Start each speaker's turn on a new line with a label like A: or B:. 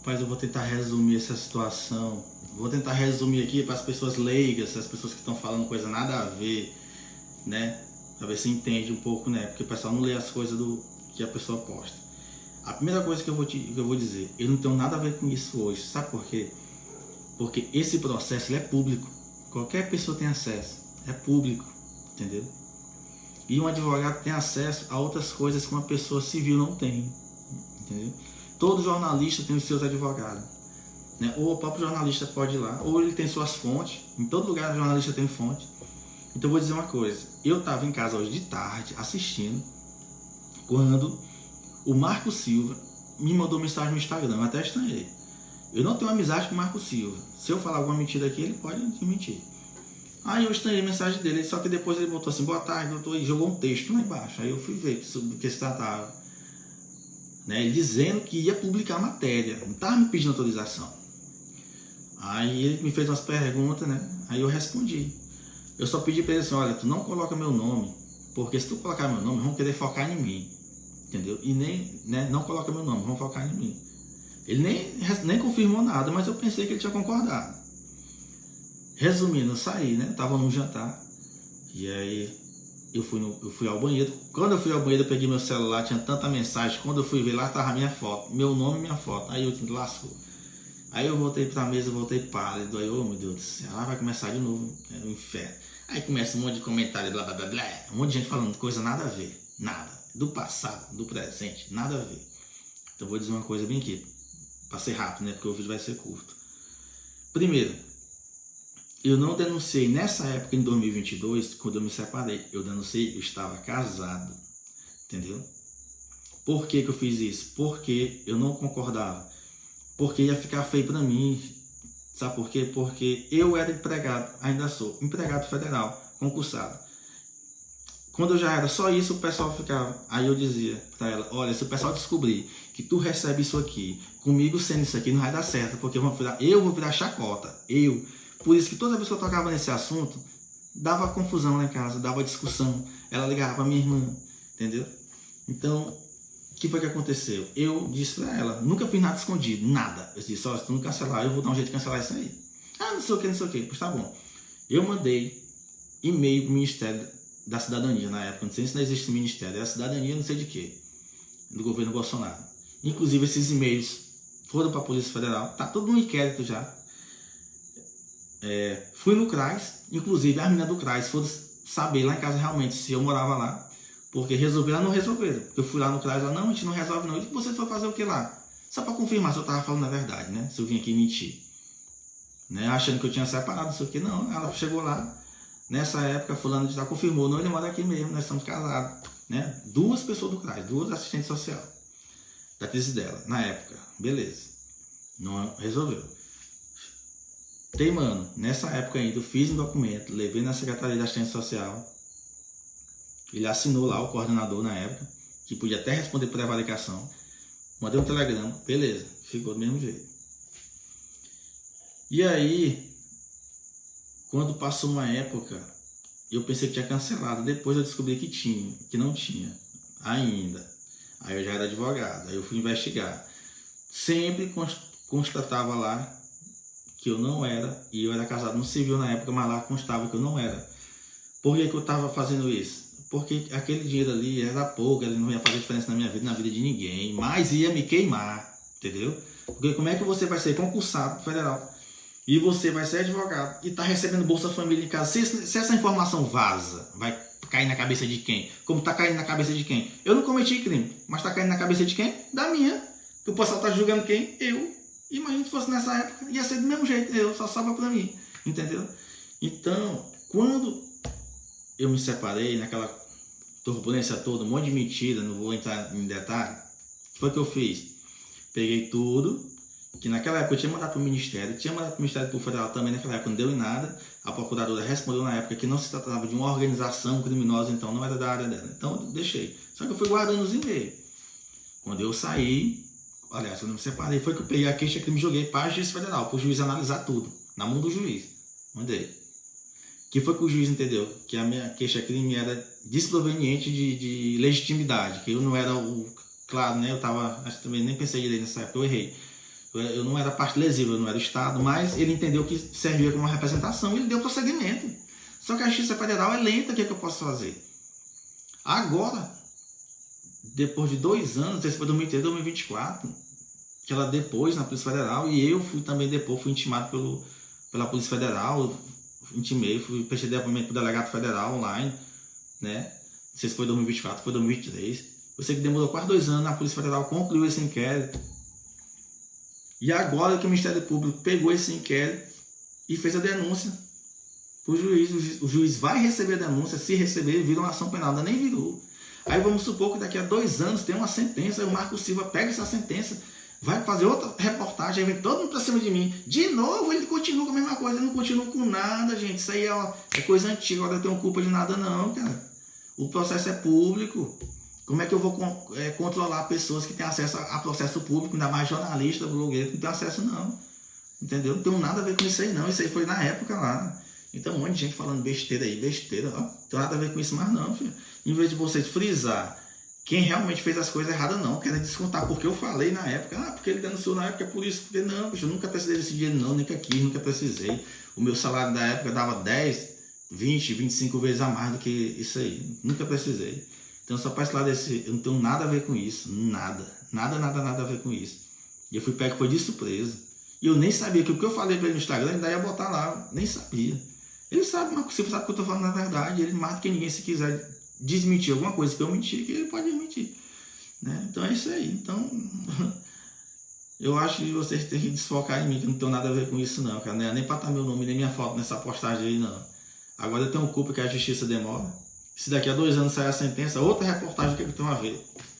A: Rapaz, eu vou tentar resumir essa situação. Vou tentar resumir aqui para as pessoas leigas, as pessoas que estão falando coisa nada a ver, né? Pra ver se entende um pouco, né? Porque o pessoal não lê as coisas que a pessoa posta. A primeira coisa que eu vou dizer, eu não tenho nada a ver com isso hoje. Sabe por quê? Porque esse processo ele é público. Qualquer pessoa tem acesso. É público, entendeu? E um advogado tem acesso a outras coisas que uma pessoa civil não tem, entendeu? Todo jornalista tem os seus advogados, né? Ou o próprio jornalista pode ir lá, ou ele tem suas fontes. Em todo lugar o jornalista tem fonte. Então eu vou dizer uma coisa, eu estava em casa hoje de tarde assistindo, quando o Marco Silva me mandou mensagem no Instagram, eu até estranhei. Eu não tenho amizade com o Marco Silva, se eu falar alguma mentira aqui ele pode mentir. Aí eu estranhei a mensagem dele, só que depois ele botou assim, boa tarde doutor, e jogou um texto lá embaixo. Aí eu fui ver sobre o que se tratava, né? Ele dizendo que ia publicar a matéria, não estava me pedindo autorização. Aí ele me fez umas perguntas, né? Aí eu respondi. Eu só pedi para ele assim, olha, tu não coloca meu nome, porque se tu colocar meu nome, vão querer focar em mim, entendeu? E nem, né, não coloca meu nome, vão focar em mim. Ele nem confirmou nada, mas eu pensei que ele tinha concordado. Resumindo, eu saí, né? Tava num jantar, e aí eu fui ao banheiro. Quando eu fui ao banheiro, eu peguei meu celular, tinha tanta mensagem. Quando eu fui ver lá, tava minha foto, meu nome e minha foto. Aí eu te lascou. Aí eu voltei pra mesa, voltei pálido. Aí, oh meu Deus do céu, lá vai começar de novo, é um inferno. Aí começa um monte de comentário, blá blá blá blá, um monte de gente falando coisa nada a ver, nada. Do passado, do presente, nada a ver. Então eu vou dizer uma coisa bem aqui, pra ser rápido, né? Porque o vídeo vai ser curto. Primeiro, eu não denunciei nessa época, em 2022, quando eu me separei. Eu denunciei, eu estava casado, entendeu? Por que que eu fiz isso? Porque eu não concordava. Porque ia ficar feio pra mim. Sabe por quê? Porque eu era empregado, ainda sou, empregado federal, concursado. Quando eu já era só isso, o pessoal ficava. Aí eu dizia pra ela, olha, se o pessoal descobrir que tu recebe isso aqui, comigo sendo isso aqui, não vai dar certo, porque eu vou virar chacota. Por isso que toda vez que eu tocava nesse assunto, dava confusão lá em casa, dava discussão. Ela ligava pra minha irmã, entendeu? Então, o que foi que aconteceu? Eu disse pra ela, nunca fiz nada escondido, nada. Eu disse, olha, se tu não cancelar, eu vou dar um jeito de cancelar isso aí. Ah, não sei o que, não sei o que. Pois tá bom. Eu mandei e-mail pro Ministério da Cidadania na época, não sei se não existe Ministério, é a Cidadania, não sei de quê, do governo Bolsonaro. Inclusive esses e-mails foram pra Polícia Federal, tá tudo no inquérito já. Fui no CRAS, inclusive a menina do CRAS foram saber lá em casa realmente se eu morava lá, porque resolveram, não resolveram. Eu fui lá no CRAS, ela, não, a gente não resolve não. E você foi fazer o que lá? Só para confirmar se eu tava falando a verdade, né? Se eu vim aqui mentir, né? Achando que eu tinha separado, não sei o que, não. Ela chegou lá, nessa época, fulano já confirmou, não, ele mora aqui mesmo, nós estamos casados, né? 2 pessoas do CRAS, 2 assistentes sociais da crise dela, na época, beleza. Não resolveu. Mano, nessa época ainda eu fiz um documento, levei na Secretaria da Assistência Social, ele assinou lá, o coordenador na época, que podia até responder por prevaricação, mandei um telegrama, beleza, ficou do mesmo jeito. E aí, quando passou uma época, eu pensei que tinha cancelado, depois eu descobri que não tinha ainda. Aí eu já era advogado, aí eu fui investigar. Sempre constatava lá que eu não era, e eu era casado no civil na época, mas lá constava que eu não era. Por que que eu estava fazendo isso? Porque aquele dinheiro ali era pouco, ele não ia fazer diferença na minha vida, na vida de ninguém, mas ia me queimar, entendeu? Porque como é que você vai ser concursado federal e você vai ser advogado e está recebendo Bolsa Família em casa? Se essa informação vaza, vai cair na cabeça de quem? Como está caindo na cabeça de quem? Eu não cometi crime, mas está caindo na cabeça de quem? Da minha. Que o pessoal está julgando quem? Eu. Imagina se fosse nessa época, ia ser do mesmo jeito, eu só sobra pra mim, entendeu? Então, quando eu me separei, naquela turbulência toda, um monte de mentira, não vou entrar em detalhe, o que foi que eu fiz? Peguei tudo, que naquela época eu tinha mandado pro Ministério, tinha mandado pro Ministério Público Federal também, naquela época não deu em nada, a procuradora respondeu na época que não se tratava de uma organização criminosa, então não era da área dela, então eu deixei. Só que eu fui guardando os e-mails. Quando eu saí, aliás, quando eu me separei, foi que eu peguei a queixa-crime e joguei para a Justiça Federal, para o juiz analisar tudo, na mão do juiz. Mandei. Que foi que o juiz entendeu? Que a minha queixa-crime era desproveniente de legitimidade, que eu não era o... Claro, né? Eu tava... Acho que também nem pensei direito nessa época, eu errei. Eu não era parte lesiva, eu não era Estado, mas ele entendeu que servia como uma representação e ele deu prosseguimento. Só que a Justiça Federal é lenta, o que é que eu posso fazer? Agora, depois de 2 anos, esse foi 2023, 2024, que ela depois na Polícia Federal, e eu fui também depois, fui intimado pela Polícia Federal, prestei depoimento para o delegado federal online, né? Não sei se foi 2024, foi 2023. Eu sei que demorou quase 2 anos, a Polícia Federal concluiu esse inquérito. E agora que o Ministério Público pegou esse inquérito e fez a denúncia para o juiz. O juiz vai receber a denúncia, se receber, vira uma ação penal, ainda nem virou. Aí vamos supor que daqui a 2 anos tem uma sentença, aí o Marco Silva pega essa sentença, vai fazer outra reportagem, aí vem todo mundo pra cima de mim. De novo, ele continua com a mesma coisa, ele não continua com nada, gente. Isso aí é coisa antiga, agora eu tenho culpa de nada não, cara. O processo é público. Como é que eu vou controlar pessoas que têm acesso a processo público, ainda mais jornalista, blogueiro, que não tem acesso não. Entendeu? Não tem nada a ver com isso aí não. Isso aí foi na época lá. Então um monte de gente falando besteira aí, besteira. Ó. Não tem nada a ver com isso mais não, filho. Em vez de vocês frisar quem realmente fez as coisas erradas, não. Querem descontar porque eu falei na época. Ah, porque ele denunciou na época, é por isso. Porque não, bicho, eu nunca precisei desse dinheiro não, nunca quis, nunca precisei. O meu salário da época dava 10, 20, 25 vezes a mais do que isso aí. Nunca precisei. Então só para esclarecer, eu não tenho nada a ver com isso. Nada. Nada a ver com isso. E eu fui pego, foi de surpresa. E eu nem sabia que o que eu falei para ele no Instagram, ele ia botar lá. Nem sabia. Ele sabe, mas se você sabe que eu estou falando na verdade, ele mais do que ninguém, se quiser desmentir alguma coisa que eu menti, que ele pode desmentir. Né? Então é isso aí. Então, eu acho que vocês têm que desfocar em mim, que não tem nada a ver com isso não, cara. Nem para estar meu nome, nem minha foto nessa postagem aí, não. Agora eu tenho culpa que a justiça demora. Se daqui a 2 anos sair a sentença, outra reportagem que eu tenho a ver.